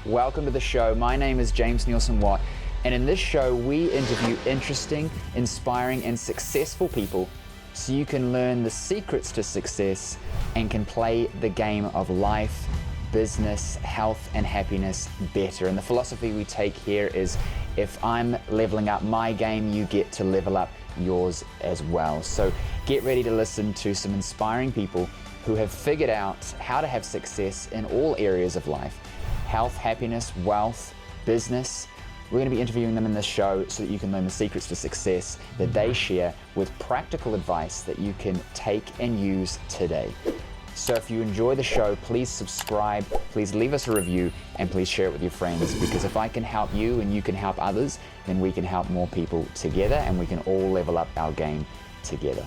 Welcome to the show. My name is James Nielsen Watt, and in this show, we interview interesting, inspiring, and successful people so you can learn the secrets to success and can play the game of life, business, health, and happiness better. And the philosophy we take here is if I'm leveling up my game, you get to level up yours as well. So get ready to listen to some inspiring people who have figured out how to have success in all areas of life: health, happiness, wealth, business. We're going to be interviewing them in this show so that you can learn the secrets to success that they share with practical advice that you can take and use today. So if you enjoy the show, please subscribe, please leave us a review, and please share it with your friends, because if I can help you and you can help others, then we can help more people together and we can all level up our game together.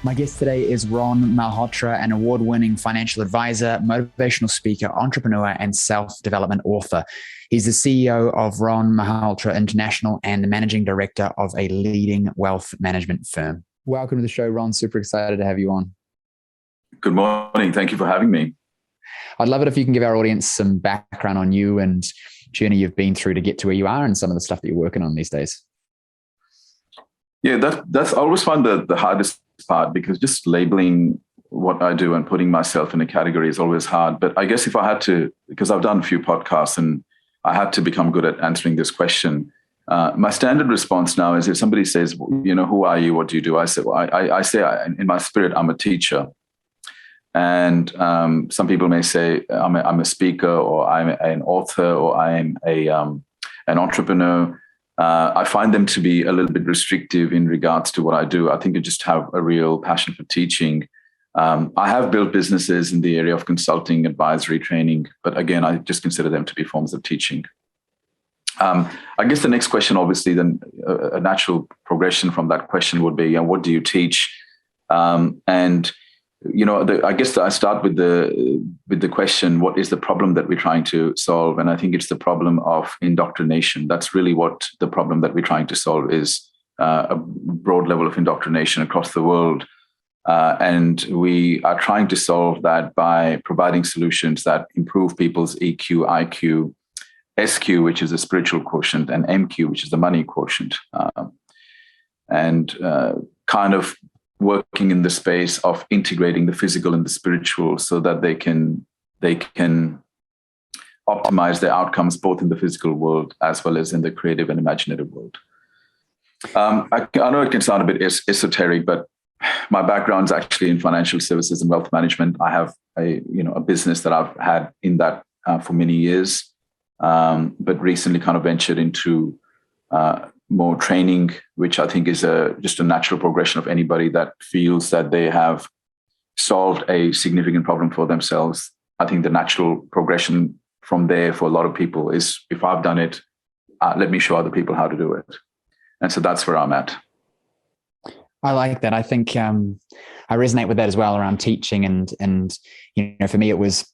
My guest today is Ron Malhotra, an award-winning financial advisor, motivational speaker, entrepreneur, and self-development author. He's the CEO of Ron Malhotra International and the managing director of a leading wealth management firm. Welcome to the show, Ron. Super excited to have you on. Good morning. Thank you for having me. I'd love it if you can give our audience some background on you and journey you've been through to get to where you are and some of the stuff that you're working on these days. Yeah, that's I always find the hardest part, because just labeling what I do and putting myself in a category is always hard. But I guess if I had to, because I've done a few podcasts and I had to become good at answering this question, my standard response now is if somebody says, who are you? What do you do? I say, in my spirit, I'm a teacher. And some people may say I'm a speaker, or I'm an author, or I'm an entrepreneur. I find them to be a little bit restrictive in regards to what I do. I think I just have a real passion for teaching. I have built businesses in the area of consulting, advisory, training, but again, I just consider them to be forms of teaching. I guess the next question, obviously, then a natural progression from that question would be, what do you teach? I guess I start with the question, what is the problem that we're trying to solve? And I think it's the problem of indoctrination. That's really what the problem that we're trying to solve is, a broad level of indoctrination across the world. And we are trying to solve that by providing solutions that improve people's EQ, IQ, SQ, which is the spiritual quotient, and MQ, which is the money quotient. Kind of working in the space of integrating the physical and the spiritual so that they can optimize their outcomes both in the physical world as well as in the creative and imaginative world. I know it can sound a bit esoteric, but my background is actually in financial services and wealth management. I have a business that I've had in that for many years, but recently kind of ventured into more training, which I think is just a natural progression of anybody that feels that they have solved a significant problem for themselves. I think the natural progression from there for a lot of people is, if I've done it, let me show other people how to do it. And so that's where I'm at. I like that. I think I resonate with that as well around teaching. And for me, it was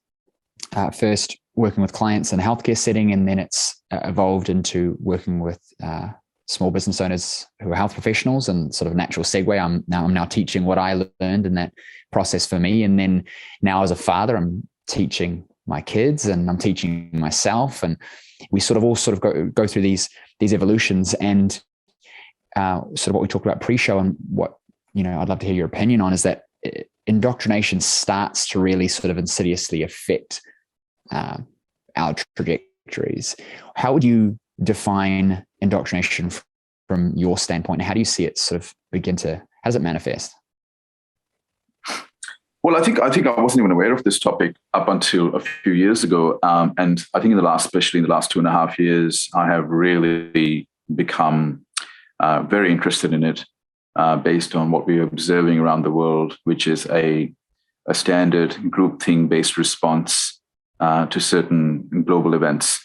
first working with clients in a healthcare setting, and then it's evolved into working with small business owners who are health professionals, and sort of natural segue. I'm now teaching what I learned in that process for me. And then now as a father, I'm teaching my kids and I'm teaching myself. And we sort of go through these evolutions. And sort of what we talked about pre-show, and what, I'd love to hear your opinion on, is that indoctrination starts to really sort of insidiously affect our trajectories. How would you define indoctrination from your standpoint? How do you see it sort of how does it manifest? Well, I think I wasn't even aware of this topic up until a few years ago. And I think especially in the last 2.5 years, I have really become very interested in it, based on what we're observing around the world, which is a standard groupthink-based response to certain global events.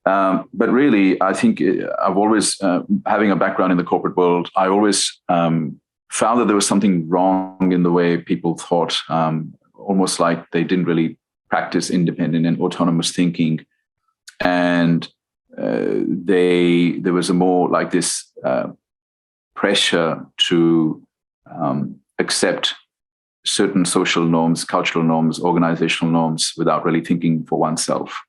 But really, I think I've always, having a background in the corporate world, I always found that there was something wrong in the way people thought, almost like they didn't really practice independent and autonomous thinking. And there was a more like this pressure to accept certain social norms, cultural norms, organizational norms without really thinking for oneself,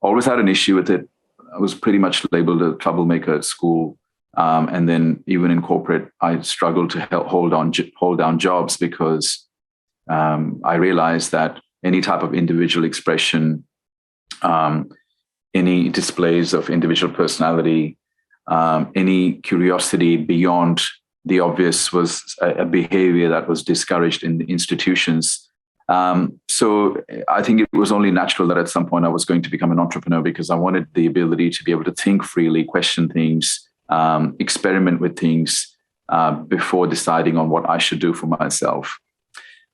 always had an issue with it. I was pretty much labeled a troublemaker at school. And then even in corporate, I struggled to hold down jobs because I realized that any type of individual expression, any displays of individual personality, any curiosity beyond the obvious was a behavior that was discouraged in the institutions. So I think it was only natural that at some point I was going to become an entrepreneur, because I wanted the ability to be able to think freely, question things, experiment with things before deciding on what I should do for myself.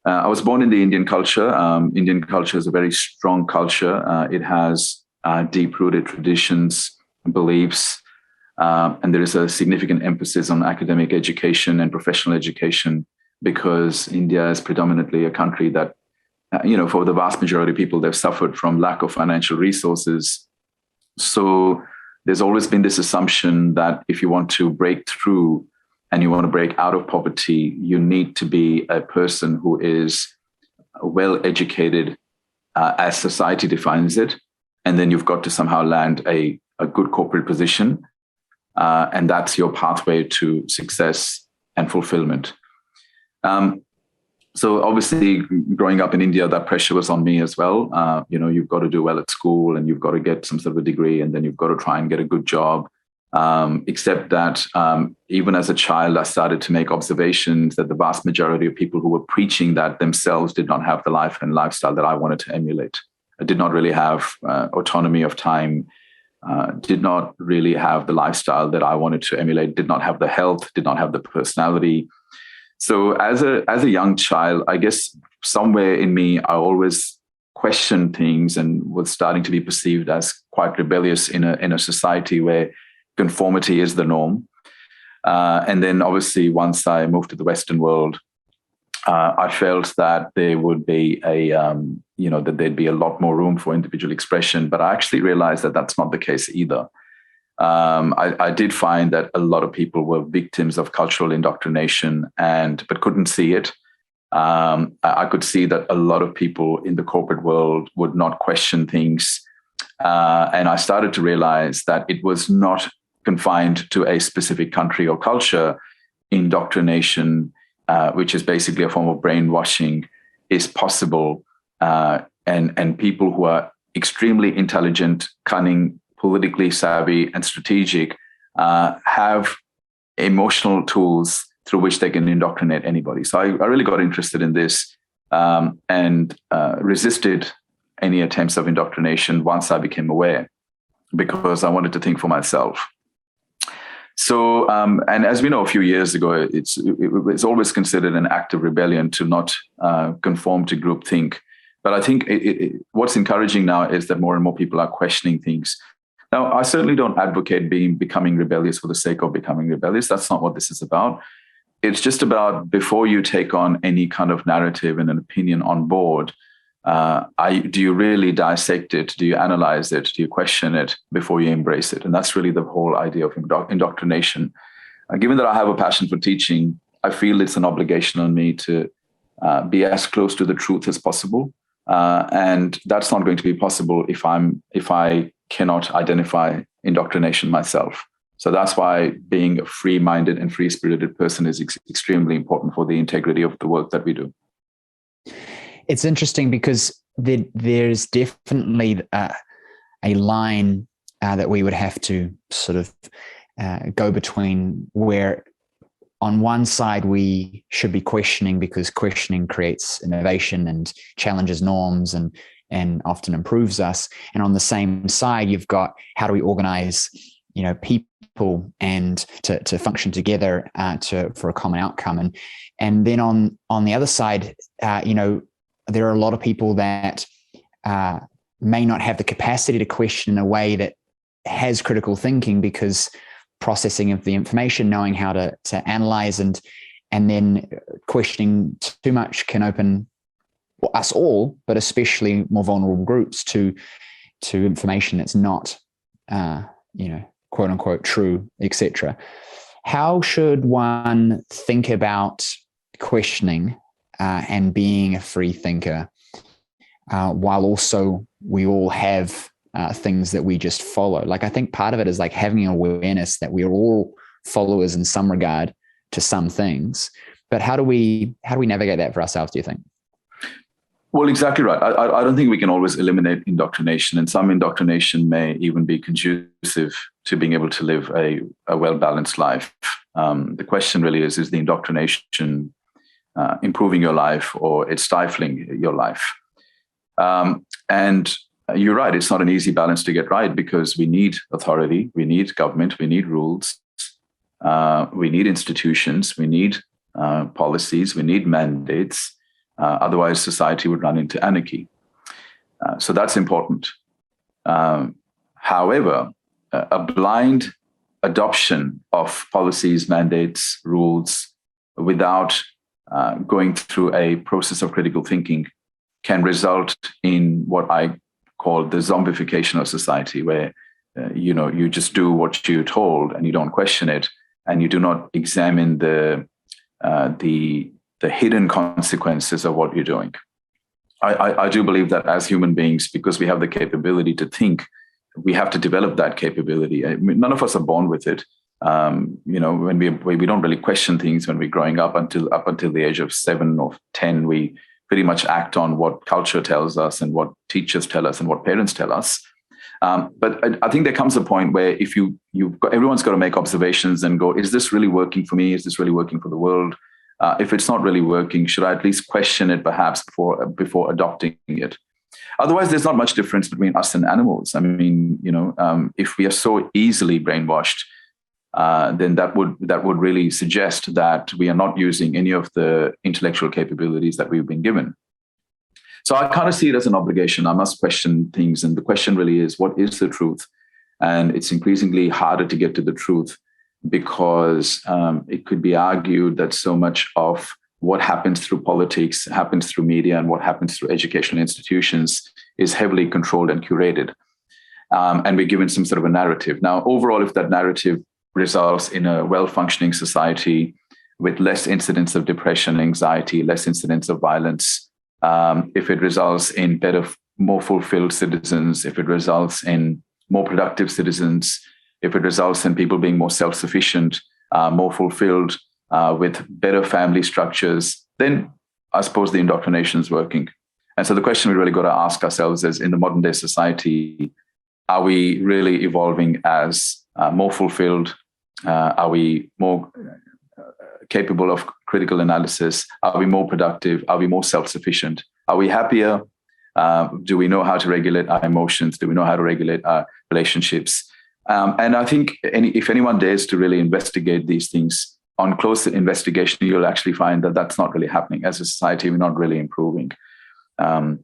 I was born in the Indian culture. Indian culture is a very strong culture. It has deep-rooted traditions, beliefs, and there is a significant emphasis on academic education and professional education, because India is predominantly a country that, for the vast majority of people, they've suffered from lack of financial resources. So there's always been this assumption that if you want to break through and you want to break out of poverty, you need to be a person who is well educated as society defines it. And then you've got to somehow land a good corporate position. And that's your pathway to success and fulfillment. So obviously, growing up in India, that pressure was on me as well. You've got to do well at school, and you've got to get some sort of a degree, and then you've got to try and get a good job. Except that even as a child, I started to make observations that the vast majority of people who were preaching that themselves did not have the life and lifestyle that I wanted to emulate. I did not really have autonomy of time, did not really have the lifestyle that I wanted to emulate, did not have the health, did not have the personality. So as a young child, I guess somewhere in me, I always questioned things and was starting to be perceived as quite rebellious in a society where conformity is the norm. And then obviously once I moved to the Western world, I felt that there would be that there'd be a lot more room for individual expression, but I actually realized that that's not the case either. I did find that a lot of people were victims of cultural indoctrination but couldn't see it. I could see that a lot of people in the corporate world would not question things. And I started to realize that it was not confined to a specific country or culture. Indoctrination, which is basically a form of brainwashing, is possible. And people who are extremely intelligent, cunning, politically savvy, and strategic have emotional tools through which they can indoctrinate anybody. So I really got interested in this and resisted any attempts of indoctrination once I became aware, because I wanted to think for myself. So, and as we know, a few years ago, it's always considered an act of rebellion to not conform to groupthink. But I think what's encouraging now is that more and more people are questioning things. Now, I certainly don't advocate becoming rebellious for the sake of becoming rebellious. That's not what this is about. It's just about, before you take on any kind of narrative and an opinion on board, do you really dissect it? Do you analyze it? Do you question it before you embrace it? And that's really the whole idea of indoctrination. Given that I have a passion for teaching, I feel it's an obligation on me to be as close to the truth as possible. And that's not going to be possible if I cannot identify indoctrination myself. So that's why being a free-minded and free-spirited person is extremely important for the integrity of the work that we do. It's interesting because there's definitely a line that we would have to sort of go between, where on one side we should be questioning because questioning creates innovation and challenges norms and often improves us. And on the same side, you've got, how do we organize, people and to function together for a common outcome. And then on the other side, there are a lot of people that may not have the capacity to question in a way that has critical thinking, because processing of the information, knowing how to analyze and then questioning too much can open us all, but especially more vulnerable groups, to information that's not, quote unquote true, etc. How should one think about questioning and being a free thinker, while also we all have things that we just follow. Like, I think part of it is like having awareness that we're all followers in some regard to some things. But how do we navigate that for ourselves, do you think? Well, exactly right. I don't think we can always eliminate indoctrination, and some indoctrination may even be conducive to being able to live a well-balanced life. The question really is the indoctrination improving your life, or it's stifling your life? And you're right, it's not an easy balance to get right, because we need authority, we need government, we need rules, we need institutions, we need policies, we need mandates. Otherwise, society would run into anarchy. So that's important. However, a blind adoption of policies, mandates, rules without going through a process of critical thinking can result in what I call the zombification of society, where you just do what you're told and you don't question it, and you do not examine the hidden consequences of what you're doing. I do believe that as human beings, because we have the capability to think, we have to develop that capability. I mean, none of us are born with it. When we don't really question things when we're growing up until the age of 7 or 10, we pretty much act on what culture tells us and what teachers tell us and what parents tell us. But I think there comes a point where if everyone's got to make observations and go, is this really working for me? Is this really working for the world? If it's not really working, should I at least question it perhaps before adopting it? Otherwise, there's not much difference between us and animals. I mean, if we are so easily brainwashed, then that would really suggest that we are not using any of the intellectual capabilities that we've been given. So I kind of see it as an obligation. I must question things. And the question really is, what is the truth? And it's increasingly harder to get to the truth, because it could be argued that so much of what happens through politics, happens through media, and what happens through educational institutions is heavily controlled and curated. And we're given some sort of a narrative. Now, overall, if that narrative results in a well-functioning society with less incidents of depression, anxiety, less incidents of violence, if it results in better, more fulfilled citizens, if it results in more productive citizens, if it results in people being more self-sufficient, more fulfilled, with better family structures, then I suppose the indoctrination is working. And so the question we really got to ask ourselves is, in the modern day society, are we really evolving as more fulfilled? Are we more capable of critical analysis? Are we more productive? Are we more self-sufficient? Are we happier? Do we know how to regulate our emotions? Do we know how to regulate our relationships? And I think if anyone dares to really investigate these things, on close investigation, you'll actually find that that's not really happening. As a society, we're not really improving. I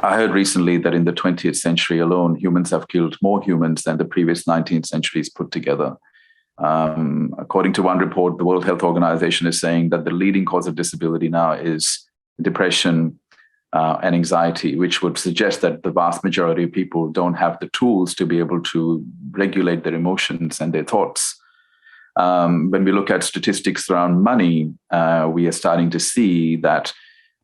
heard recently that in the 20th century alone, humans have killed more humans than the previous 19th centuries put together. According to one report, the World Health Organization is saying that the leading cause of disability now is depression and anxiety, which would suggest that the vast majority of people don't have the tools to be able to regulate their emotions and their thoughts. When we look at statistics around money, we are starting to see that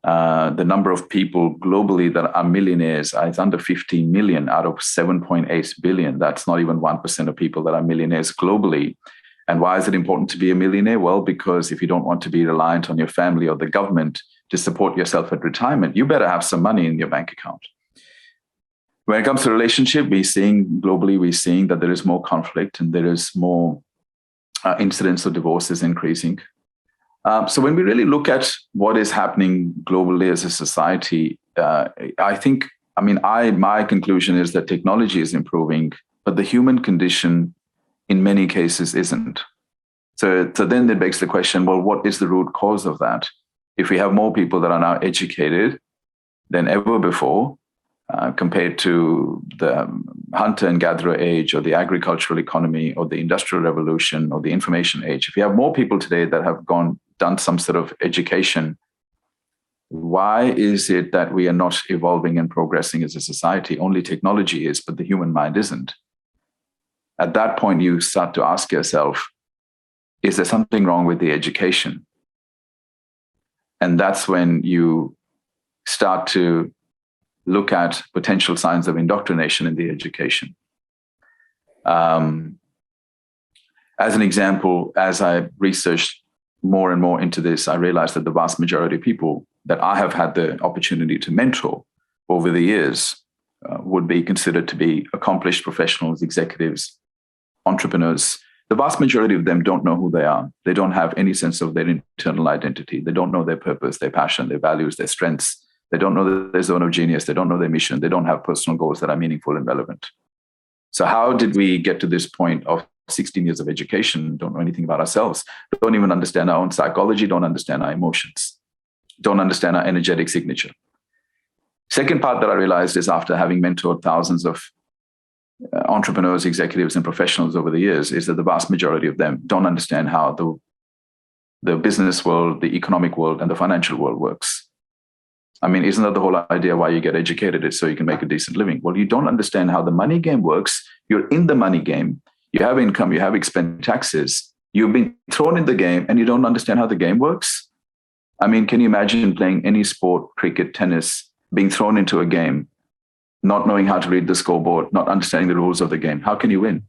the number of people globally that are millionaires is under 15 million out of 7.8 billion. That's not even 1% of people that are millionaires globally. And why is it important to be a millionaire? Well, because if you don't want to be reliant on your family or the government to support yourself at retirement, you better have some money in your bank account. When it comes to relationship, we're seeing that there is more conflict and there is more incidence of divorces increasing. So when we really look at what is happening globally as a society, my conclusion is that technology is improving, but the human condition in many cases isn't. So then it begs the question, well, what is the root cause of that? If we have more people that are now educated than ever before, compared to the hunter and gatherer age or the agricultural economy or the industrial revolution or the information age, if you have more people today that have done some sort of education, why is it that we are not evolving and progressing as a society? Only technology is, but the human mind isn't. At that point, you start to ask yourself, is there something wrong with the education? And that's when you start to look at potential signs of indoctrination in the education. As an example, as I researched more and more into this, I realized that the vast majority of people that I have had the opportunity to mentor over the years would be considered to be accomplished professionals, executives, entrepreneurs. The vast majority of them don't know who they are. They don't have any sense of their internal identity. They don't know their purpose, their passion, their values, their strengths. They don't know their zone of genius. They don't know their mission. They don't have personal goals that are meaningful and relevant. So how did we get to this point of 16 years of education, don't know anything about ourselves, don't even understand our own psychology, don't understand our emotions, don't understand our energetic signature? Second part that I realized is, after having mentored thousands of entrepreneurs, executives, and professionals over the years, is that the vast majority of them don't understand how the business world, the economic world, and the financial world works. I mean, isn't that the whole idea why you get educated, is so you can make a decent living? Well, you don't understand how the money game works. You're in the money game. You have income, you have expense, taxes. You've been thrown in the game and you don't understand how the game works. I mean, can you imagine playing any sport, cricket, tennis, being thrown into a game, not knowing how to read the scoreboard, not understanding the rules of the game? How can you win?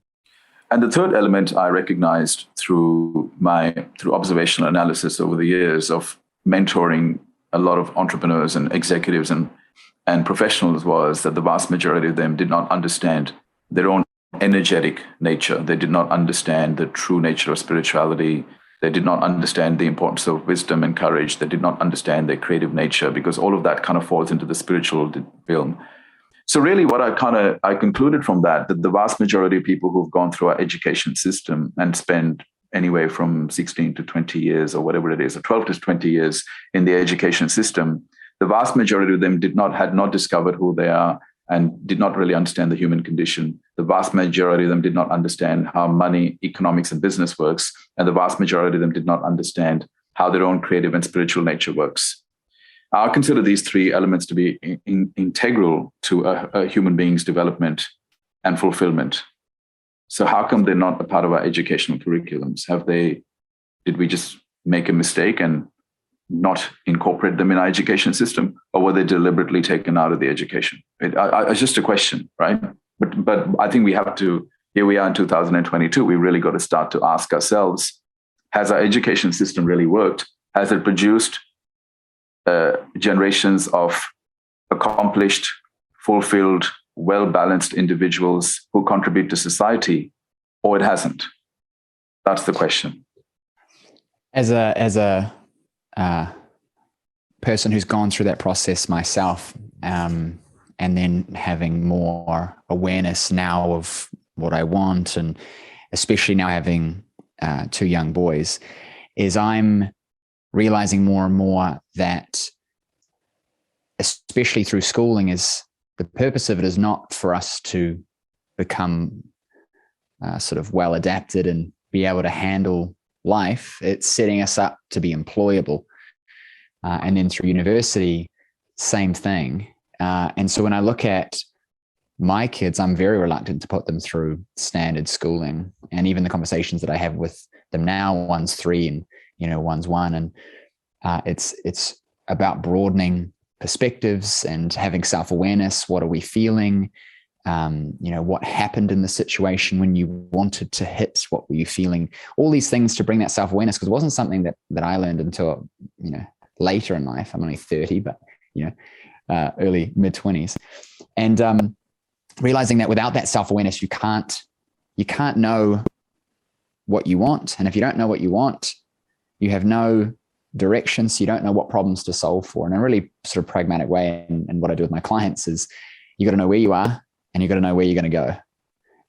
And the third element I recognized through observational analysis over the years of mentoring a lot of entrepreneurs and executives and professionals was that the vast majority of them did not understand their own energetic nature. They did not understand the true nature of spirituality. They did not understand the importance of wisdom and courage. They did not understand their creative nature, because all of that kind of falls into the spiritual realm. So really what I concluded from that the vast majority of people who've gone through our education system and spend anywhere from 16 to 20 years or whatever it is, or 12 to 20 years in the education system, the vast majority of them had not discovered who they are and did not really understand the human condition. The vast majority of them did not understand how money, economics, and business works. And the vast majority of them did not understand how their own creative and spiritual nature works. I consider these three elements to be integral to a human being's development and fulfillment. So how come they're not a part of our educational curriculums? Did we just make a mistake and not incorporate them in our education system, or were they deliberately taken out of the education? It's just a question, right? But I think we have to, here we are in 2022, we really got to start to ask ourselves, has our education system really worked? Has it produced generations of accomplished, fulfilled, well-balanced individuals who contribute to society, or it hasn't? That's the question. As a person who's gone through that process myself, and then having more awareness now of what I want, and especially now having two young boys, is I'm realizing more and more that, especially through schooling, is the purpose of it is not for us to become sort of well adapted and be able to handle life. It's setting us up to be employable. And then through university, same thing. And so when I look at my kids, I'm very reluctant to put them through standard schooling. And even the conversations that I have with them now, one's 3 and one's 1, and it's about broadening perspectives and having self-awareness. What are we feeling? What happened in the situation when you wanted to hit? What were you feeling? All these things to bring that self-awareness, because it wasn't something that I learned until later in life. I'm only 30, but early mid-20s, and realizing that without that self-awareness, you can't know what you want. And if you don't know what you want, you have no direction, so you don't know what problems to solve for. In a really sort of pragmatic way, and what I do with my clients is, you got to know where you are and you got to know where you're going to go.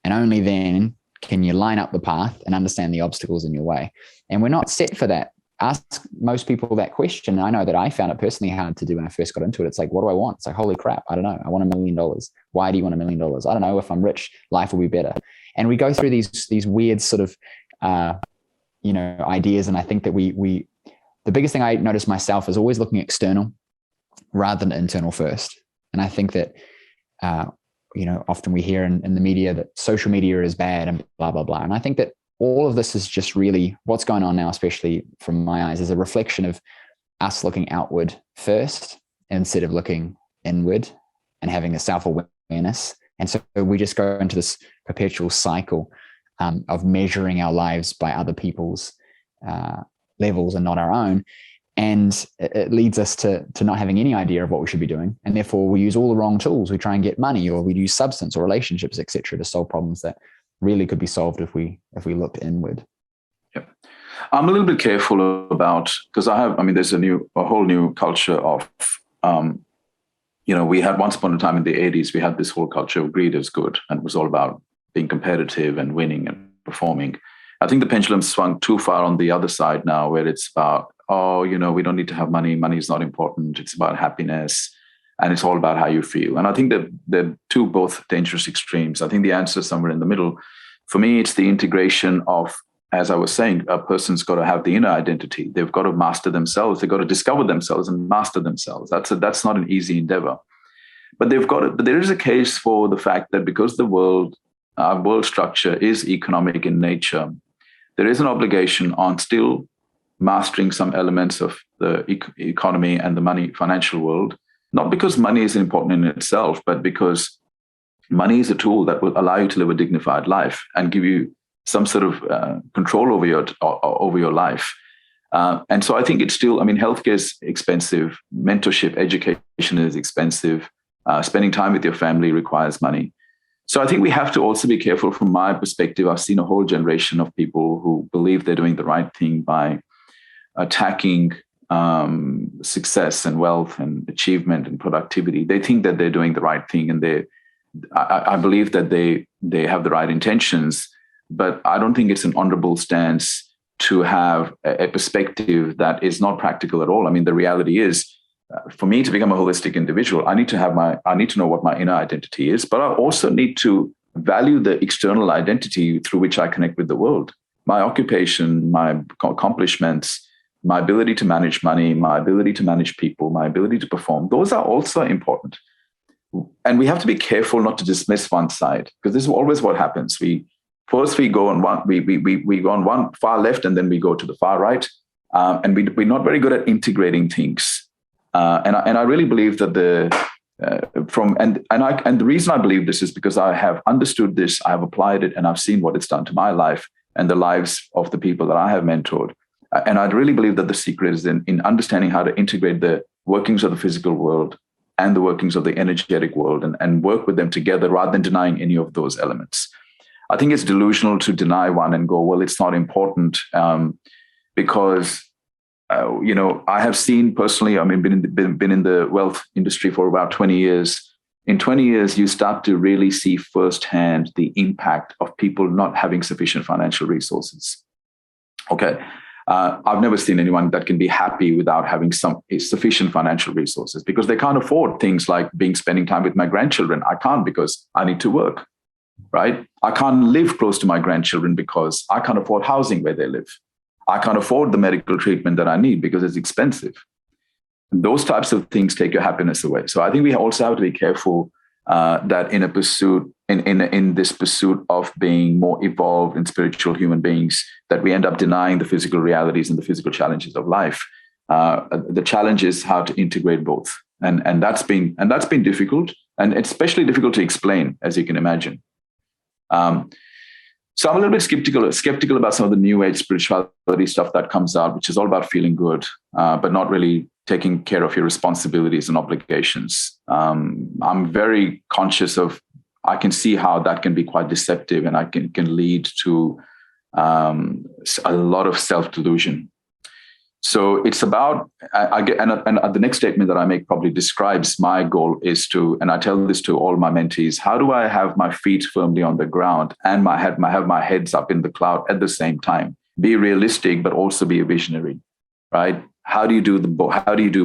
And only then can you line up the path and understand the obstacles in your way. And we're not set for that. Ask most people that question. And I know that I found it personally hard to do when I first got into it. It's like, what do I want? It's like, holy crap, I don't know. I want $1 million. Why do you want $1 million? I don't know. If I'm rich, life will be better. And we go through these weird sort of, ideas. And I think that the biggest thing I noticed myself is always looking external rather than internal first. And I think that, often we hear in the media that social media is bad and blah, blah, blah. And I think that all of this is just really what's going on now, especially from my eyes, is a reflection of us looking outward first instead of looking inward. and having a self-awareness. And so we just go into this perpetual cycle of measuring our lives by other people's levels and not our own. And it leads us to not having any idea of what we should be doing. And therefore we use all the wrong tools. We try and get money, or we use substance or relationships, etc., to solve problems that really could be solved if we looked inward. Yep. I'm a little bit careful about, because there's a whole new culture of, we had once upon a time in the 80s, we had this whole culture of greed is good. And it was all about being competitive and winning and performing. I think the pendulum swung too far on the other side now, where it's about, we don't need to have money. Money is not important. It's about happiness. And it's all about how you feel. And I think that they're two both dangerous extremes. I think the answer is somewhere in the middle. For me, it's the integration of, as I was saying, a person's got to have the inner identity. They've got to master themselves. They've got to discover themselves and master themselves. That's not an easy endeavor. But there is a case for the fact that because our world structure is economic in nature, there is an obligation on still mastering some elements of the economy and the financial world, not because money is important in itself, but because money is a tool that will allow you to live a dignified life and give you some sort of control over your life. And so I think it's still, healthcare is expensive, mentorship, education is expensive, spending time with your family requires money. So I think we have to also be careful. From my perspective, I've seen a whole generation of people who believe they're doing the right thing by attacking success and wealth and achievement and productivity. They think that they're doing the right thing, and I believe that they have the right intentions, but I don't think it's an honorable stance to have a perspective that is not practical at all. The reality is, for me to become a holistic individual, I need to know what my inner identity is, but I also need to value the external identity through which I connect with the world. My occupation, my accomplishments, my ability to manage money, my ability to manage people, my ability to perform, those are also important. And we have to be careful not to dismiss one side, because this is always what happens. We go on one far left, and then we go to the far right, and we're not very good at integrating things. And I really believe that the reason I believe this is because I have understood this, I have applied it, and I've seen what it's done to my life and the lives of the people that I have mentored. And I really believe that the secret is in understanding how to integrate the workings of the physical world and the workings of the energetic world, and work with them together rather than denying any of those elements. I think it's delusional to deny one and go, well, it's not important, because I have seen personally, been in the wealth industry for about 20 years. In 20 years, you start to really see firsthand the impact of people not having sufficient financial resources. Okay. I've never seen anyone that can be happy without having sufficient financial resources, because they can't afford things like spending time with my grandchildren. I can't, because I need to work, right? I can't live close to my grandchildren because I can't afford housing where they live. I can't afford the medical treatment that I need because it's expensive. And those types of things take your happiness away. So I think we also have to be careful that in a pursuit, in this pursuit of being more evolved and spiritual human beings, that we end up denying the physical realities and the physical challenges of life. The challenge is how to integrate both, and that's been difficult, and it's especially difficult to explain, as you can imagine. So I'm a little bit skeptical about some of the new age spirituality stuff that comes out, which is all about feeling good, but not really taking care of your responsibilities and obligations. I'm very conscious of, I can see how that can be quite deceptive, and I can lead to a lot of self-delusion. So it's about, and the next statement that I make probably describes my goal is to, and I tell this to all my mentees, how do I have my feet firmly on the ground and have my heads up in the cloud at the same time? Be realistic, but also be a visionary, right? How do you do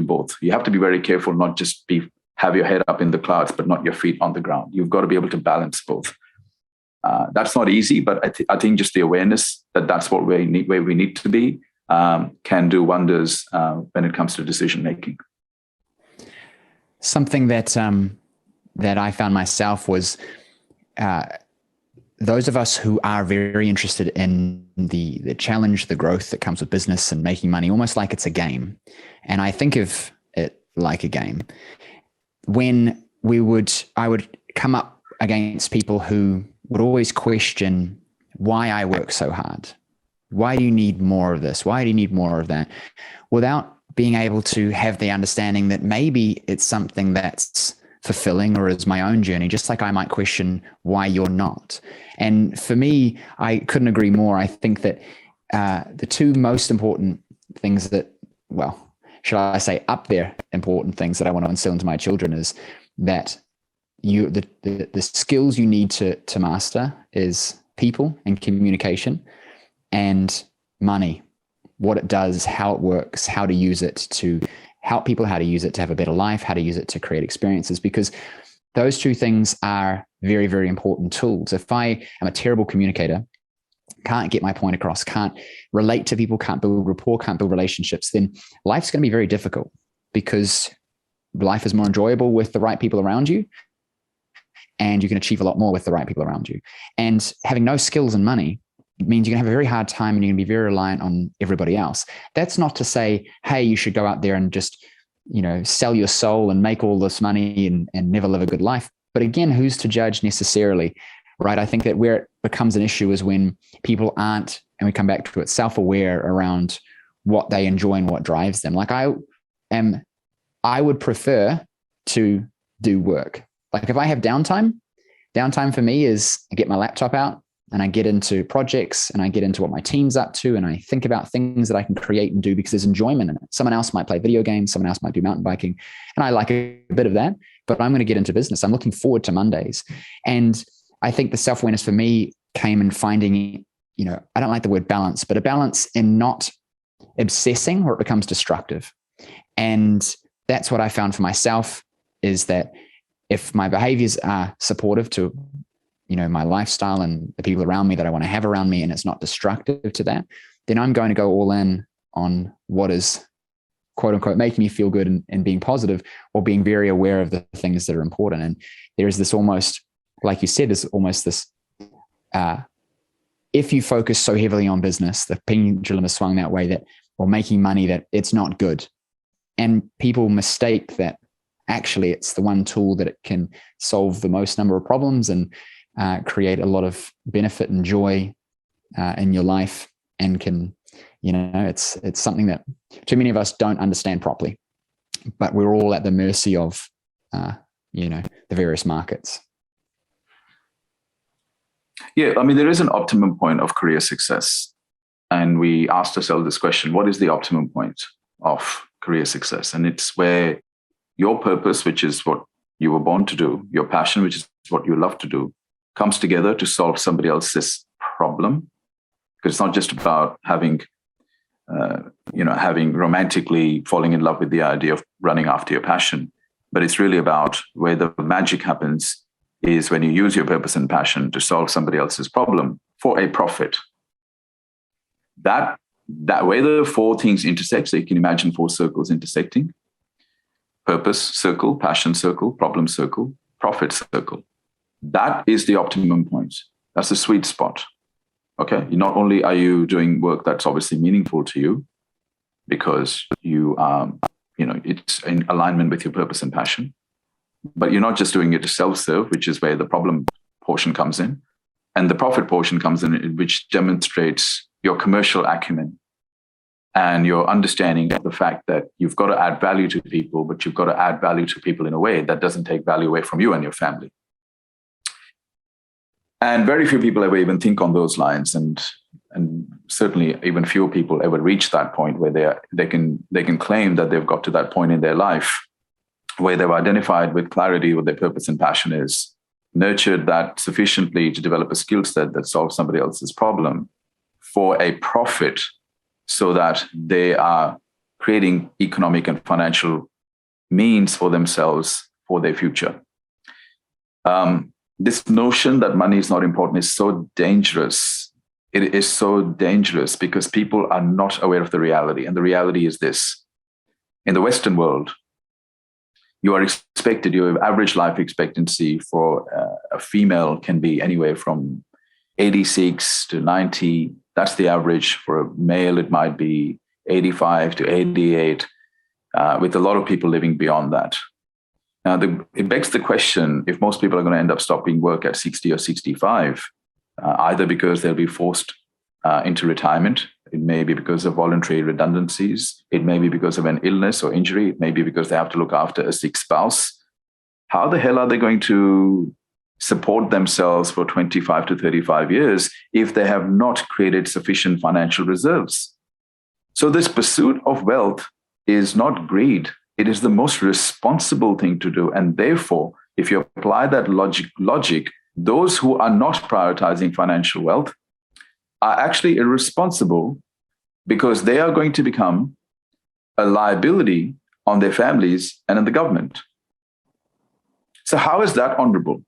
both? You have to be very careful, not just have your head up in the clouds, but not your feet on the ground. You've got to be able to balance both. That's not easy, but I think just the awareness that that's where we need to be can do wonders when it comes to decision making. Something that I found myself was those of us who are very interested in the challenge, the growth that comes with business and making money, almost like it's a game. And I think of it like a game. When I would come up against people who would always question why I work so hard. Why do you need more of this? Why do you need more of that? Without being able to have the understanding that maybe it's something that's fulfilling or is my own journey, just like I might question why you're not. And for me, I couldn't agree more. I think that the two most important things that, well, should I say up there important things that I want to instill into my children is that the skills you need to master is people and communication and money, what it does, how it works, how to use it to help people, how to use it to have a better life, how to use it to create experiences, because those two things are very, very important tools. If I am a terrible communicator, can't get my point across, can't relate to people, can't build rapport, can't build relationships, then life's going to be very difficult, because life is more enjoyable with the right people around you, and you can achieve a lot more with the right people around you. And having no skills and money means you're going to have a very hard time, and you're going to be very reliant on everybody else. That's not to say, hey, you should go out there and just, sell your soul and make all this money and never live a good life. But again, who's to judge necessarily, right? I think that where it becomes an issue is when people aren't, and we come back to it, self-aware around what they enjoy and what drives them. Like I would prefer to do work. Like if I have downtime for me is I get my laptop out and I get into projects and I get into what my team's up to, and I think about things that I can create and do because there's enjoyment in it. Someone else might play video games, someone else might do mountain biking, and I like a bit of that, but I'm going to get into business. I'm looking forward to Mondays. And I think the self-awareness for me came in finding, I don't like the word balance, but a balance in not obsessing where it becomes destructive. And that's what I found for myself, is that if my behaviors are supportive to, my lifestyle and the people around me that I want to have around me, and it's not destructive to that, then I'm going to go all in on what is quote unquote making me feel good and being positive, or being very aware of the things that are important. And there is this almost, like you said, there's almost this, if you focus so heavily on business, the pendulum is swung that way, that, or making money, that it's not good. And people mistake that actually it's the one tool that it can solve the most number of problems and create a lot of benefit and joy in your life, and can, it's something that too many of us don't understand properly, but we're all at the mercy of, the various markets. Yeah, I mean, there is an optimum point of career success. And we asked ourselves this question: what is the optimum point of career success? And it's where your purpose, which is what you were born to do, your passion, which is what you love to do, comes together to solve somebody else's problem. Because it's not just about having romantically falling in love with the idea of running after your passion, but it's really about where the magic happens is when you use your purpose and passion to solve somebody else's problem for a profit. That way the four things intersect, so you can imagine four circles intersecting: purpose circle, passion circle, problem circle, profit circle. That is the optimum point. That's the sweet spot. Okay. Not only are you doing work that's obviously meaningful to you because you it's in alignment with your purpose and passion, but you're not just doing it to self-serve, which is where the problem portion comes in, and the profit portion comes in, which demonstrates your commercial acumen and your understanding of the fact that you've got to add value to people, but you've got to add value to people in a way that doesn't take value away from you and your family. And very few people ever even think on those lines, and certainly even fewer people ever reach that point where they can claim that they've got to that point in their life where they've identified with clarity what their purpose and passion is, nurtured that sufficiently to develop a skill set that solves somebody else's problem for a profit, so that they are creating economic and financial means for themselves for their future. This notion that money is not important is so dangerous. It is so dangerous because people are not aware of the reality. And the reality is this: in the Western world, you are expected, your average life expectancy for a female can be anywhere from 86 to 90. That's the average. For a male, it might be 85 to 88, with a lot of people living beyond that. Now, it begs the question, if most people are going to end up stopping work at 60 or 65, either because they'll be forced into retirement, it may be because of voluntary redundancies, it may be because of an illness or injury, it may be because they have to look after a sick spouse. How the hell are they going to support themselves for 25 to 35 years if they have not created sufficient financial reserves? So this pursuit of wealth is not greed. It is the most responsible thing to do. And therefore, if you apply that logic, those who are not prioritizing financial wealth are actually irresponsible, because they are going to become a liability on their families and on the government. So how is that honorable?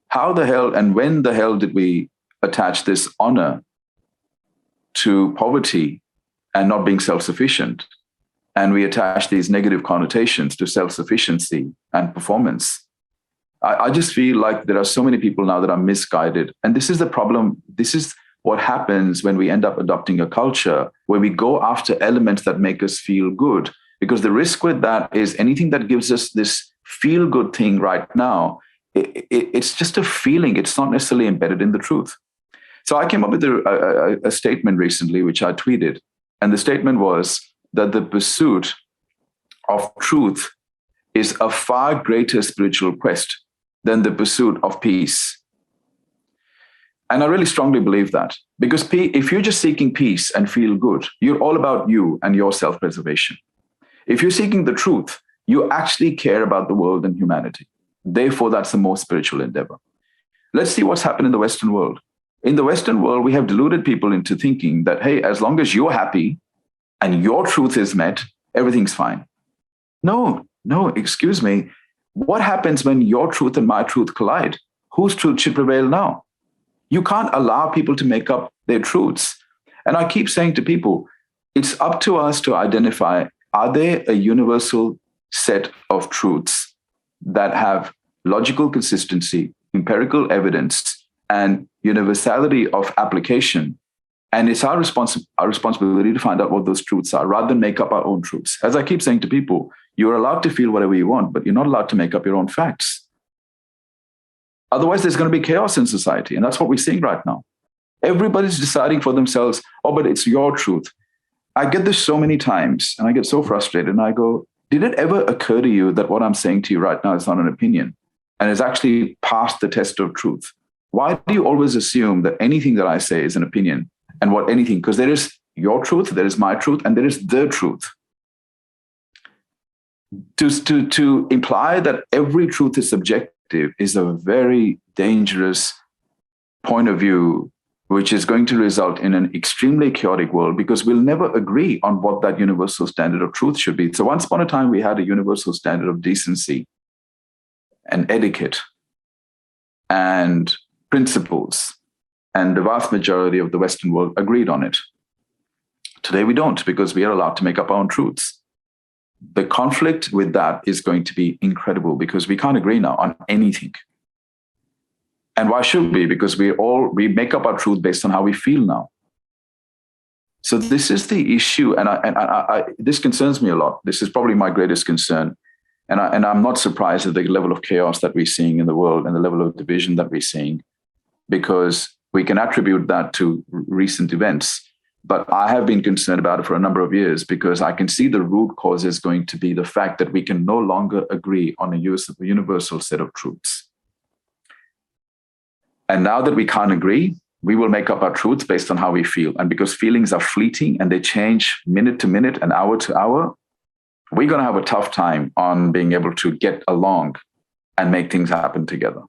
How the hell and when the hell did we attach this honor to poverty and not being self-sufficient? And we attach these negative connotations to self-sufficiency and performance. I just feel like there are so many people now that are misguided. And this is the problem. This is what happens when we end up adopting a culture where we go after elements that make us feel good. Because the risk with that is anything that gives us this feel-good thing right now, it's just a feeling. It's not necessarily embedded in the truth. So I came up with a statement recently, which I tweeted. And the statement was that the pursuit of truth is a far greater spiritual quest than the pursuit of peace. And I really strongly believe that, because if you're just seeking peace and feel good, you're all about you and your self-preservation. If you're seeking the truth, you actually care about the world and humanity. Therefore, that's the most spiritual endeavor. Let's see what's happened in the Western world. In the Western world, we have deluded people into thinking that, hey, as long as you're happy and your truth is met, everything's fine. No, excuse me. What happens when your truth and my truth collide? Whose truth should prevail now? You can't allow people to make up their truths. And I keep saying to people, it's up to us to identify, are there a universal set of truths that have logical consistency, empirical evidence, and universality of application? And it's our responsibility to find out what those truths are, rather than make up our own truths. As I keep saying to people, you're allowed to feel whatever you want, but you're not allowed to make up your own facts. Otherwise, there's going to be chaos in society. And that's what we're seeing right now. Everybody's deciding for themselves, oh, but it's your truth. I get this so many times and I get so frustrated. And I go, did it ever occur to you that what I'm saying to you right now is not an opinion and is actually past the test of truth? Why do you always assume that anything that I say is an opinion? And what anything? Because there is your truth, there is my truth, and there is the truth. To imply that every truth is subjective is a very dangerous point of view, which is going to result in an extremely chaotic world, because we'll never agree on what that universal standard of truth should be. So once upon a time, we had a universal standard of decency and etiquette and principles, and the vast majority of the Western world agreed on it. Today, we don't, because we are allowed to make up our own truths. The conflict with that is going to be incredible, because we can't agree now on anything. And why should we? Because we make up our truth based on how we feel now. So this is the issue, and this concerns me a lot. This is probably my greatest concern, and I'm not surprised at the level of chaos that we're seeing in the world and the level of division that we're seeing, because we can attribute that to recent events. But I have been concerned about it for a number of years, because I can see the root cause is going to be the fact that we can no longer agree on a universal set of truths. And now that we can't agree, we will make up our truths based on how we feel. And because feelings are fleeting and they change minute to minute and hour to hour, we're going to have a tough time on being able to get along and make things happen together.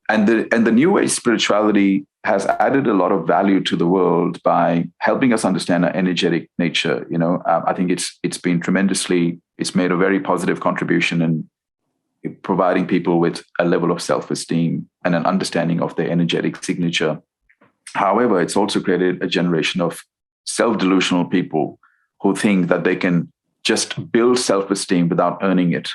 And the New Age spirituality has added a lot of value to the world by helping us understand our energetic nature. I think it's made a very positive contribution in providing people with a level of self-esteem and an understanding of their energetic signature. However, it's also created a generation of self-delusional people who think that they can just build self-esteem without earning it.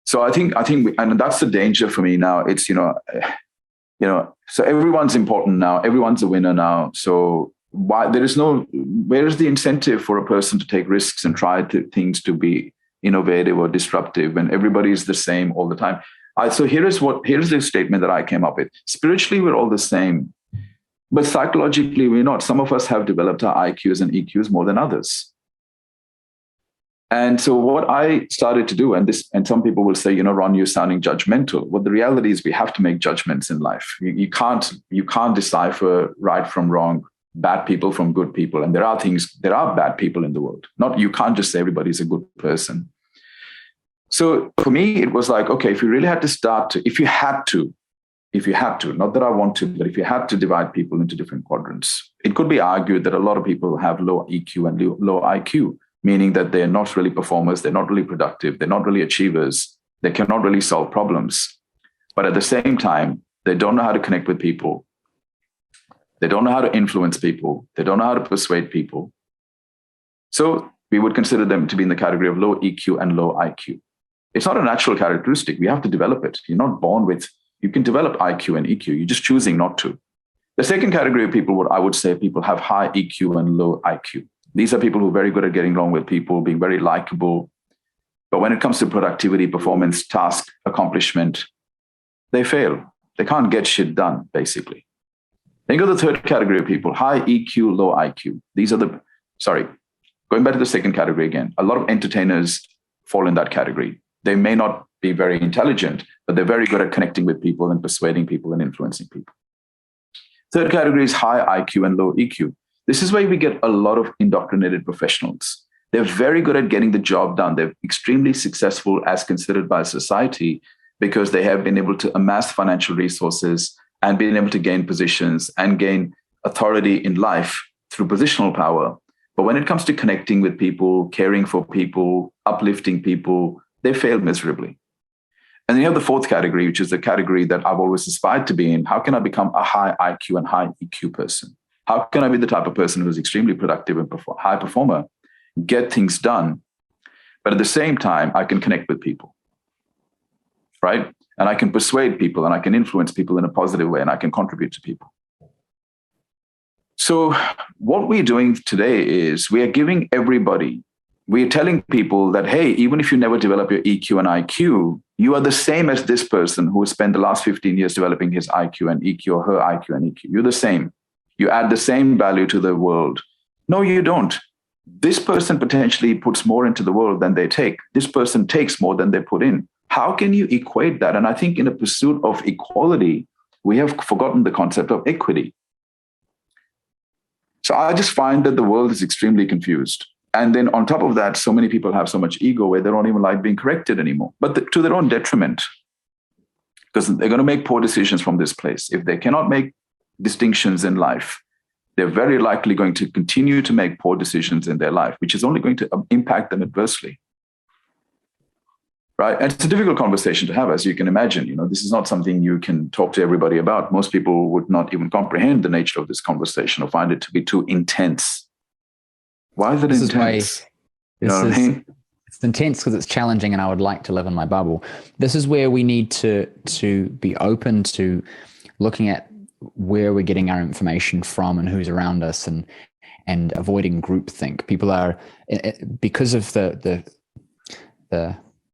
So I think, and that's the danger for me now. It's, so everyone's important now. Everyone's a winner now. So where is the incentive for a person to take risks and try things to be innovative or disruptive when everybody is the same all the time. So here's the statement that I came up with. Spiritually, we're all the same, but psychologically, we're not. Some of us have developed our IQs and EQs more than others. And so what I started to do, and some people will say, Ron, you're sounding judgmental. Well, the reality is we have to make judgments in life. You can't decipher right from wrong, bad people from good people. And there are bad people in the world. You can't just say everybody's a good person. So for me, it was like, okay, if you really had to if you had to, not that I want to, but if you had to divide people into different quadrants, it could be argued that a lot of people have low EQ and low IQ, meaning that they're not really performers, they're not really productive, they're not really achievers, they cannot really solve problems. But at the same time, they don't know how to connect with people. They don't know how to influence people. They don't know how to persuade people. So we would consider them to be in the category of low EQ and low IQ. It's not a natural characteristic. We have to develop it. You're not born with, you can develop IQ and EQ. You're just choosing not to. The second category of people, I would say people have high EQ and low IQ. These are people who are very good at getting along with people, being very likable. But when it comes to productivity, performance, task, accomplishment, they fail. They can't get shit done, basically. Then you go to the third category of people, high EQ, low IQ. Going back to the second category again, a lot of entertainers fall in that category. They may not be very intelligent, but they're very good at connecting with people and persuading people and influencing people. Third category is high IQ and low EQ. This is where we get a lot of indoctrinated professionals. They're very good at getting the job done. They're extremely successful as considered by society because they have been able to amass financial resources and been able to gain positions and gain authority in life through positional power. But when it comes to connecting with people, caring for people, uplifting people, they fail miserably. And then you have the fourth category, which is the category that I've always aspired to be in. How can I become a high IQ and high EQ person? How can I be the type of person who's extremely productive and high performer, get things done, but at the same time, I can connect with people, right? And I can persuade people and I can influence people in a positive way and I can contribute to people. So what we're doing today is we are giving everybody, we are telling people that, hey, even if you never develop your EQ and IQ, you are the same as this person who spent the last 15 years developing his IQ and EQ or her IQ and EQ. You're the same. You add the same value to the world. No, you don't. This person potentially puts more into the world than they take. This person takes more than they put in. How can you equate that? And I think in a pursuit of equality, we have forgotten the concept of equity. So I just find that the world is extremely confused. And then on top of that, so many people have so much ego where they don't even like being corrected anymore, but to their own detriment, because they're going to make poor decisions from this place. If they cannot make distinctions in life, they're very likely going to continue to make poor decisions in their life, which is only going to impact them adversely. Right? And it's a difficult conversation to have, as you can imagine. This is not something you can talk to everybody about. Most people would not even comprehend the nature of this conversation or find it to be too intense. Why is it intense? What I mean? It's intense because it's challenging and I would like to live in my bubble. This is where we need to be open to looking at where we're getting our information from and who's around us and avoiding groupthink. People are, because of the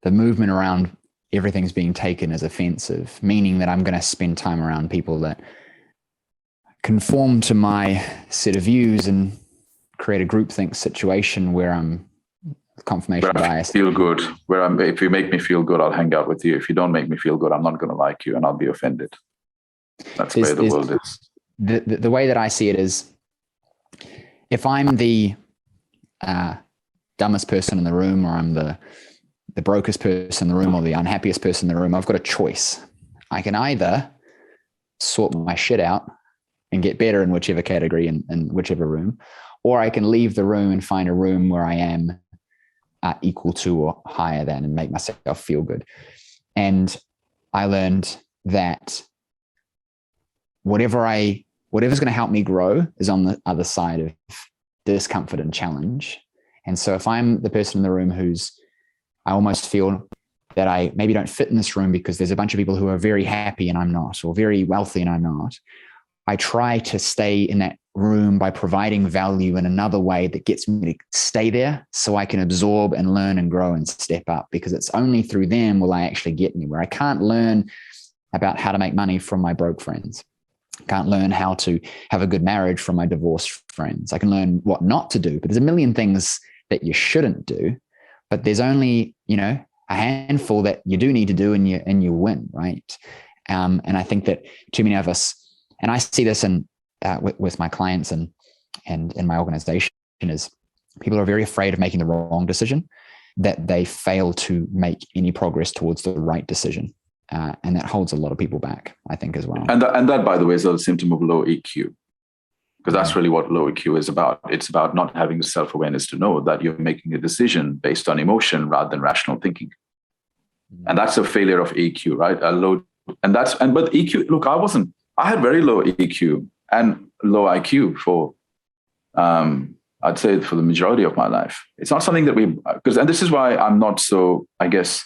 movement around everything's being taken as offensive, meaning that I'm going to spend time around people that conform to my set of views and create a groupthink situation where I'm confirmation bias. Feel good. If you make me feel good, I'll hang out with you. If you don't make me feel good, I'm not going to like you and I'll be offended. That's where the world is. The way that I see it is, if I'm the dumbest person in the room, or I'm the brokest person in the room, or the unhappiest person in the room, I've got a choice. I can either sort my shit out and get better in whichever category in whichever room, or I can leave the room and find a room where I am equal to or higher than and make myself feel good. And I learned that whatever's going to help me grow is on the other side of discomfort and challenge. And so if I'm the person in the room I almost feel that I maybe don't fit in this room because there's a bunch of people who are very happy and I'm not, or very wealthy and I'm not, I try to stay in that room by providing value in another way that gets me to stay there so I can absorb and learn and grow and step up, because it's only through them will I actually get anywhere. I can't learn about how to make money from my broke friends. I can't learn how to have a good marriage from my divorced friends. I can learn what not to do, but there's a million things that you shouldn't do, but there's only, a handful that you do need to do, and you win, right? And I think that too many of us, and I see this with my clients and in my organization, is people are very afraid of making the wrong decision, that they fail to make any progress towards the right decision. And that holds a lot of people back, I think, as well. And that, by the way, is a symptom of low EQ, because that's really what low EQ is about. It's about not having the self-awareness to know that you're making a decision based on emotion rather than rational thinking. And that's a failure of EQ, right? But EQ, look, I had very low EQ and low IQ for, I'd say, for the majority of my life. It's not something that and this is why I'm not so, I guess,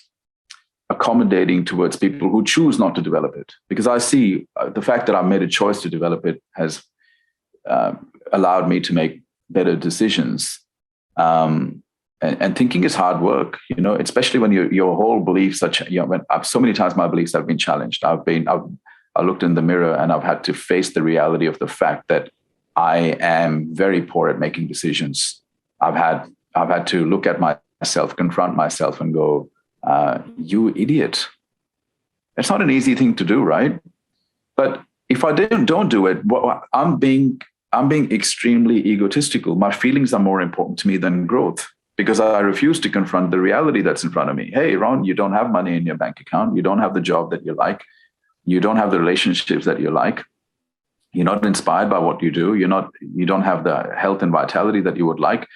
accommodating towards people who choose not to develop it, because I see the fact that I made a choice to develop it has allowed me to make better decisions. And thinking is hard work, especially when your whole beliefs are so many times my beliefs have been challenged. I looked in the mirror and I've had to face the reality of the fact that I am very poor at making decisions. I've had to look at myself, confront myself, and go, you idiot. It's not an easy thing to do, right? But if I don't do it, I'm being extremely egotistical. My feelings are more important to me than growth, because I refuse to confront the reality that's in front of me. Hey, Ron, you don't have money in your bank account. You don't have the job that you like. You don't have the relationships that you like. You're not inspired by what you do. You don't have the health and vitality that you would like.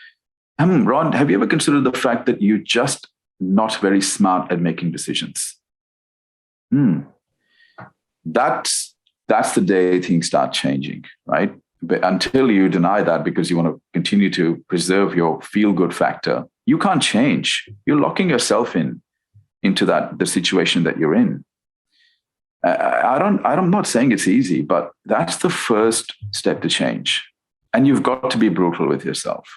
Ron, have you ever considered the fact that you're just not very smart at making decisions? That's the day things start changing, right? But until you deny that because you want to continue to preserve your feel-good factor, you can't change. You're locking yourself into the situation that you're in. I'm not saying it's easy, but that's the first step to change. And you've got to be brutal with yourself.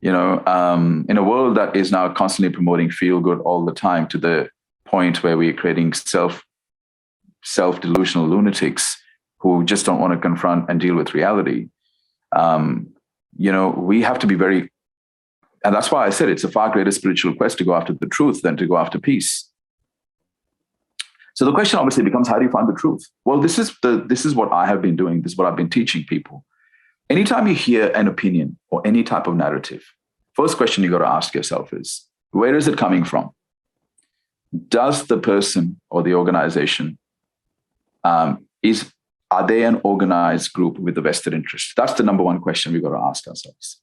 In a world that is now constantly promoting feel good all the time, to the point where we're creating self-delusional lunatics who just don't want to confront and deal with reality. We have to be very, and that's why I said it's a far greater spiritual quest to go after the truth than to go after peace. So the question obviously becomes, how do you find the truth? Well, this is what I have been doing. This is what I've been teaching people. Anytime you hear an opinion or any type of narrative, first question you got to ask yourself is, where is it coming from? Does the person or the organization, are they an organized group with a vested interest? That's the number one question we got to ask ourselves.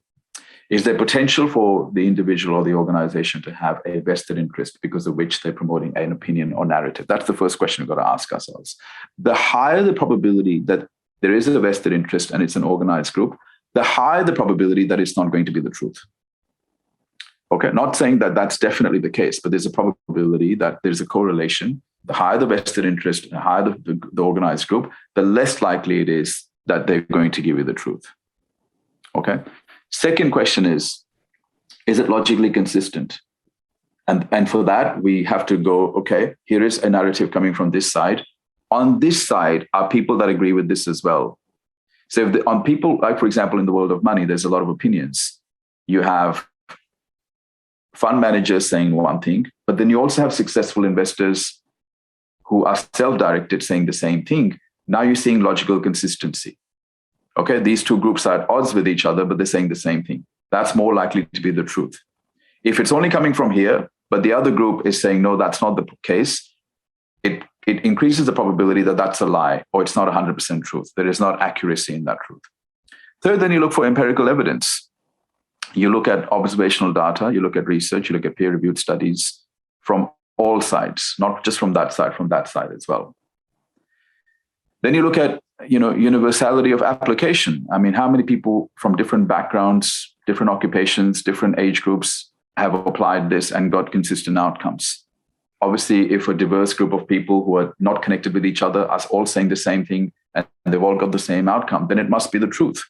Is there potential for the individual or the organization to have a vested interest because of which they're promoting an opinion or narrative? That's the first question we've got to ask ourselves. The higher the probability that there is a vested interest and it's an organized group, the higher the probability that it's not going to be the truth. Okay, not saying that that's definitely the case, but there's a probability that there's a correlation. The higher the vested interest, the higher the organized group, the less likely it is that they're going to give you the truth. Okay. Second question is it logically consistent? And for that, we have to go, okay, here is a narrative coming from this side. On this side are people that agree with this as well. So on people, like, for example, in the world of money, there's a lot of opinions. You have fund managers saying one thing, but then you also have successful investors who are self-directed saying the same thing. Now you're seeing logical consistency. Okay, these two groups are at odds with each other, but they're saying the same thing. That's more likely to be the truth. If it's only coming from here, but the other group is saying, no, that's not the case, it increases the probability that that's a lie or it's not 100% truth. There is not accuracy in that truth. Third, then you look for empirical evidence. You look at observational data, you look at research, you look at peer-reviewed studies from all sides, not just from that side as well. Then you look at, universality of application. I mean, how many people from different backgrounds, different occupations, different age groups have applied this and got consistent outcomes? Obviously, if a diverse group of people who are not connected with each other are all saying the same thing, and they've all got the same outcome, then it must be the truth.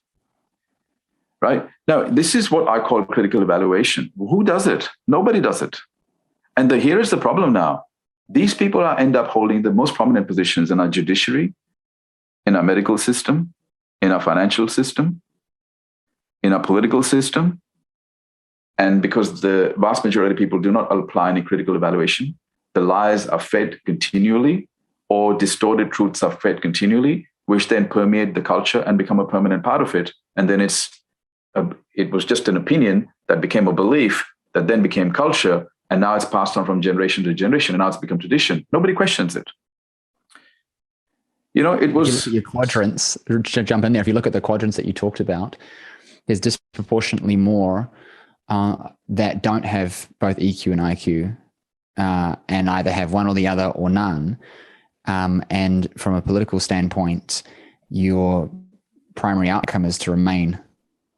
Right? Now, this is what I call critical evaluation. Who does it? Nobody does it. And here is the problem now. These people end up holding the most prominent positions in our judiciary, in our medical system, in our financial system, in our political system. And because the vast majority of people do not apply any critical evaluation, the lies are fed continually, or distorted truths are fed continually, which then permeate the culture and become a permanent part of it. And then it was just an opinion that became a belief that then became culture. And now it's passed on from generation to generation. And now it's become tradition. Nobody questions it. You know, it was... If you look at your quadrants, to jump in there, if you look at the quadrants that you talked about, there's disproportionately more that don't have both EQ and IQ and either have one or the other or none. And from a political standpoint, your primary outcome is to remain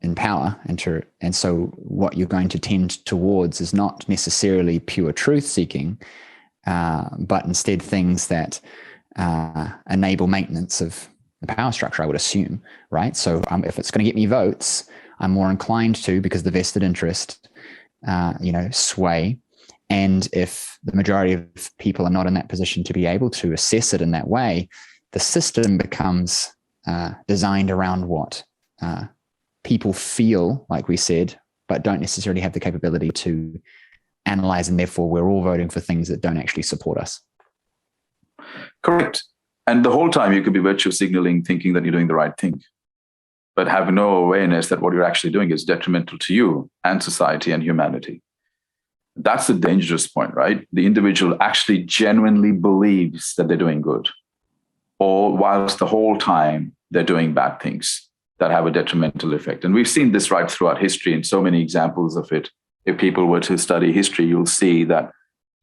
in power, and so what you're going to tend towards is not necessarily pure truth seeking, but instead things that enable maintenance of the power structure, I would assume, right? So if it's going to get me votes, I'm more inclined to, because the vested interest, sway. And if the majority of people are not in that position to be able to assess it in that way, the system becomes designed around what people feel, like we said, but don't necessarily have the capability to analyze, and therefore we're all voting for things that don't actually support us. Correct. And the whole time you could be virtue signaling, thinking that you're doing the right thing, but have no awareness that what you're actually doing is detrimental to you and society and humanity. That's the dangerous point, right? The individual actually genuinely believes that they're doing good, or whilst the whole time they're doing bad things that have a detrimental effect. And we've seen this right throughout history and so many examples of it. If people were to study history, you'll see that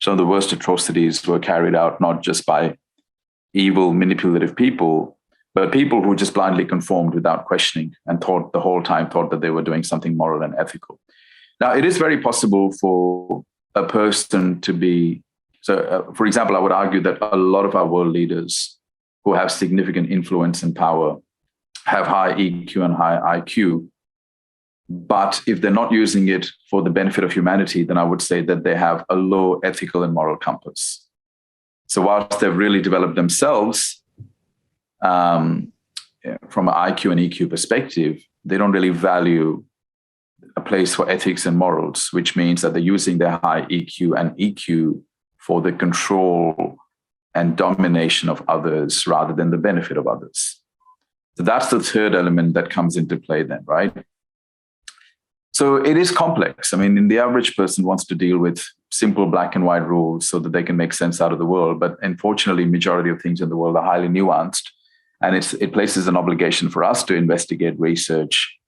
some of the worst atrocities were carried out not just by evil, manipulative people, but people who just blindly conformed without questioning and thought that they were doing something moral and ethical. Now, it is very possible for a person to be, for example, I would argue that a lot of our world leaders who have significant influence and power have high EQ and high IQ. But if they're not using it for the benefit of humanity, then I would say that they have a low ethical and moral compass. So whilst they've really developed themselves from an IQ and EQ perspective, they don't really value a place for ethics and morals, which means that they're using their high EQ and EQ for the control and domination of others rather than the benefit of others. So that's the third element that comes into play then, right? So it is complex. I mean, the average person wants to deal with simple black and white rules so that they can make sense out of the world. But unfortunately, majority of things in the world are highly nuanced. And it places an obligation for us to investigate, research.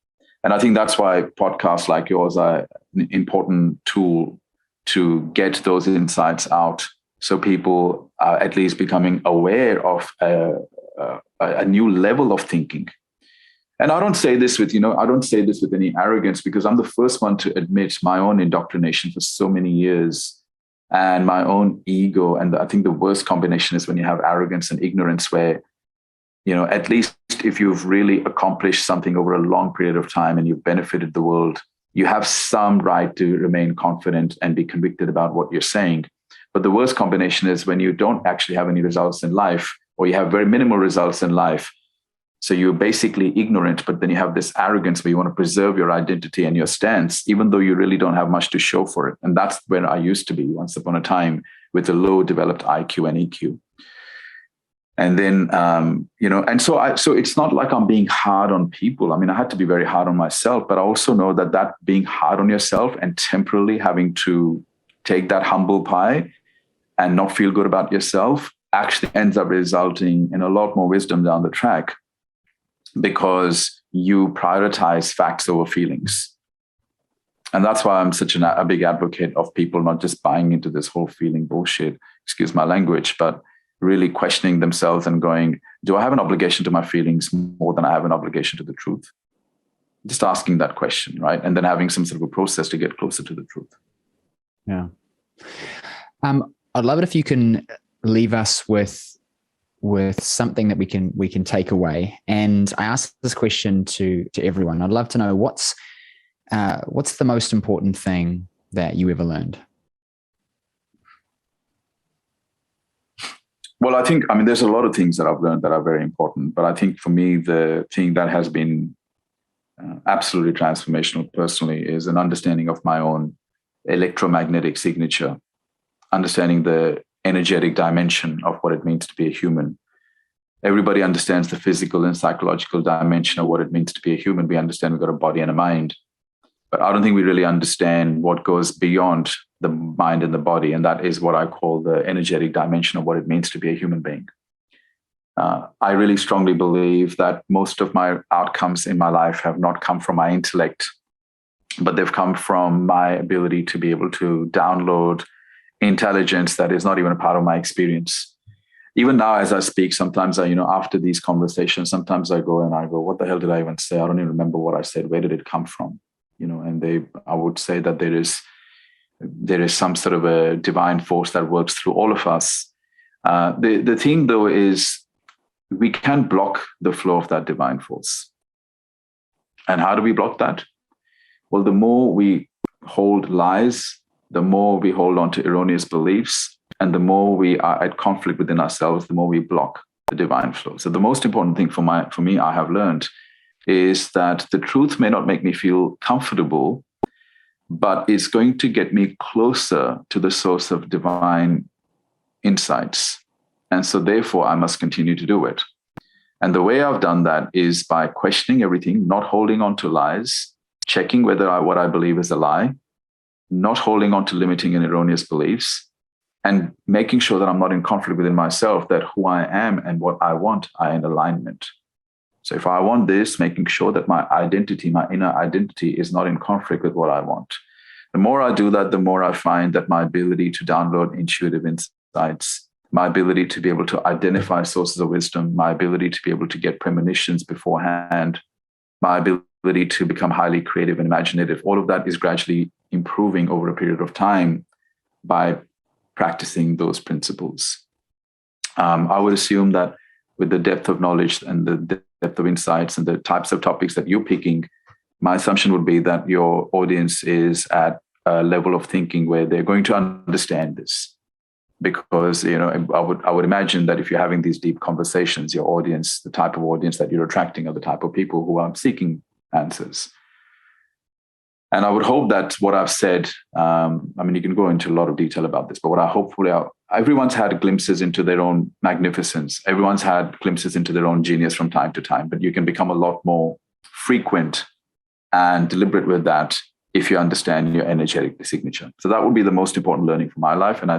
And I think that's why podcasts like yours are an important tool to get those insights out, so people are at least becoming aware of a new level of thinking. And I don't say this with any arrogance, because I'm the first one to admit my own indoctrination for so many years and my own ego. And I think the worst combination is when you have arrogance and ignorance, where, at least if you've really accomplished something over a long period of time and you've benefited the world, you have some right to remain confident and be convicted about what you're saying. But the worst combination is when you don't actually have any results in life, or you have very minimal results in life. So you're basically ignorant, but then you have this arrogance where you want to preserve your identity and your stance, even though you really don't have much to show for it. And that's where I used to be once upon a time, with a low developed IQ and EQ. And then, so it's not like I'm being hard on people. I mean, I had to be very hard on myself, but I also know that being hard on yourself and temporarily having to take that humble pie and not feel good about yourself actually ends up resulting in a lot more wisdom down the track, because you prioritize facts over feelings. And that's why I'm such a big advocate of people not just buying into this whole feeling bullshit, excuse my language, but really questioning themselves and going, do I have an obligation to my feelings more than I have an obligation to the truth? Just asking that question, right? And then having some sort of a process to get closer to the truth. Yeah. I'd love it if you can leave us with with something that we can take away. And I asked this question to everyone. I'd love to know what's the most important thing that you ever learned? Well, I mean, there's a lot of things that I've learned that are very important, but I think for me, the thing that has been absolutely transformational personally is an understanding of my own electromagnetic signature, understanding the energetic dimension of what it means to be a human. Everybody understands the physical and psychological dimension of what it means to be a human. We understand we've got a body and a mind, but I don't think we really understand what goes beyond the mind and the body. And that is what I call the energetic dimension of what it means to be a human being. I really strongly believe that most of my outcomes in my life have not come from my intellect, but they've come from my ability to be able to download intelligence that is not even a part of my experience. Even now, as I speak, sometimes after these conversations, sometimes I go, what the hell did I even say? I don't even remember what I said. Where did it come from? And I would say that there is some sort of a divine force that works through all of us. The thing, though, is we can block the flow of that divine force. And how do we block that? Well, the more we hold lies, the more we hold on to erroneous beliefs, and the more we are at conflict within ourselves, the more we block the divine flow. So the most important thing for me, I have learned, is that the truth may not make me feel comfortable, but it's going to get me closer to the source of divine insights. And so therefore, I must continue to do it. And the way I've done that is by questioning everything, not holding on to lies, checking whether what I believe is a lie, not holding on to limiting and erroneous beliefs, and making sure that I'm not in conflict within myself, that who I am and what I want are in alignment. So if I want this, making sure that my identity, my inner identity, is not in conflict with what I want. The more I do that, the more I find that my ability to download intuitive insights, my ability to be able to identify sources of wisdom, my ability to be able to get premonitions beforehand, my ability to become highly creative and imaginative, all of that is gradually improving over a period of time by practicing those principles. I would assume that with the depth of knowledge and the depth of insights and the types of topics that you're picking, my assumption would be that your audience is at a level of thinking where they're going to understand this. Because I would imagine that if you're having these deep conversations, your audience, the type of audience that you're attracting, are the type of people who are seeking answers. And I would hope that what I've said, you can go into a lot of detail about this, but what I hopefully everyone's had glimpses into their own magnificence. Everyone's had glimpses into their own genius from time to time, but you can become a lot more frequent and deliberate with that if you understand your energetic signature. So that would be the most important learning for my life. And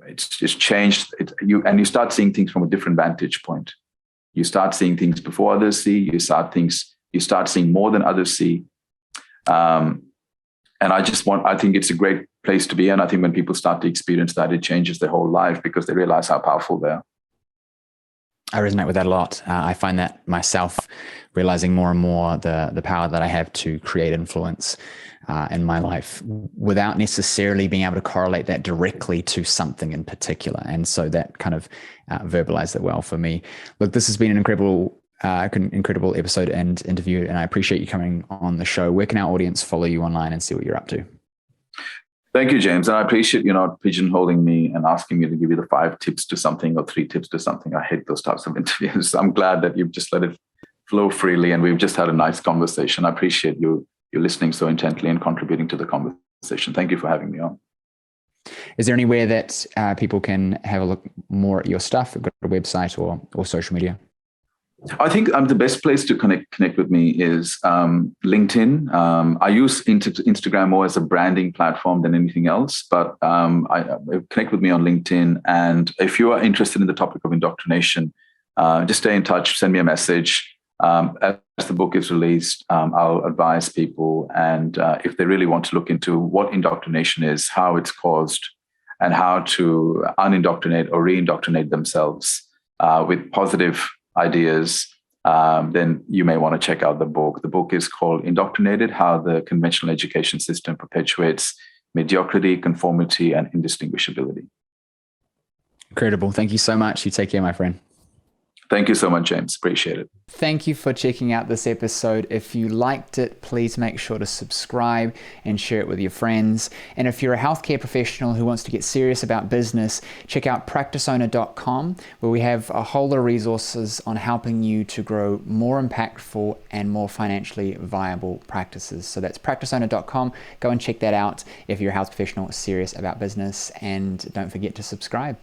it's just changed. You start seeing things from a different vantage point. You start seeing things before others see. You start seeing more than others see. And I think it's a great place to be. And I think when people start to experience that, it changes their whole life because they realize how powerful they are. I resonate with that a lot. I find that myself, realizing more and more the power that I have to create influence in my life without necessarily being able to correlate that directly to something in particular. And so that kind of verbalized it well for me. Look, this has been an incredible episode and interview, and I appreciate you coming on the show. Where can our audience follow you online and see what you're up to? Thank you, James. And I appreciate you not pigeonholing me and asking me to give you the 5 tips to something or 3 tips to something. I hate those types of interviews. I'm glad that you've just let it flow freely and we've just had a nice conversation. I appreciate you listening so intently and contributing to the conversation. Thank you for having me on. Is there anywhere that people can have a look more at your stuff? Got a website or social media? I think the best place to connect with me is LinkedIn. I use Instagram more as a branding platform than anything else, but I connect with me on LinkedIn. And if you are interested in the topic of indoctrination, just stay in touch, send me a message. As the book is released, I'll advise people. And if they really want to look into what indoctrination is, how it's caused, and how to unindoctrinate or reindoctrinate themselves with positive ideas, then you may want to check out the book. The book is called Indoctrinated: How the Conventional Education System Perpetuates Mediocrity, Conformity, and Indistinguishability. Incredible. Thank you so much. You take care, my friend. Thank you so much, James. Appreciate it. Thank you for checking out this episode. If you liked it, please make sure to subscribe and share it with your friends. And if you're a healthcare professional who wants to get serious about business, check out practiceowner.com, where we have a whole lot of resources on helping you to grow more impactful and more financially viable practices. So that's practiceowner.com. Go and check that out if you're a health professional serious about business, and don't forget to subscribe.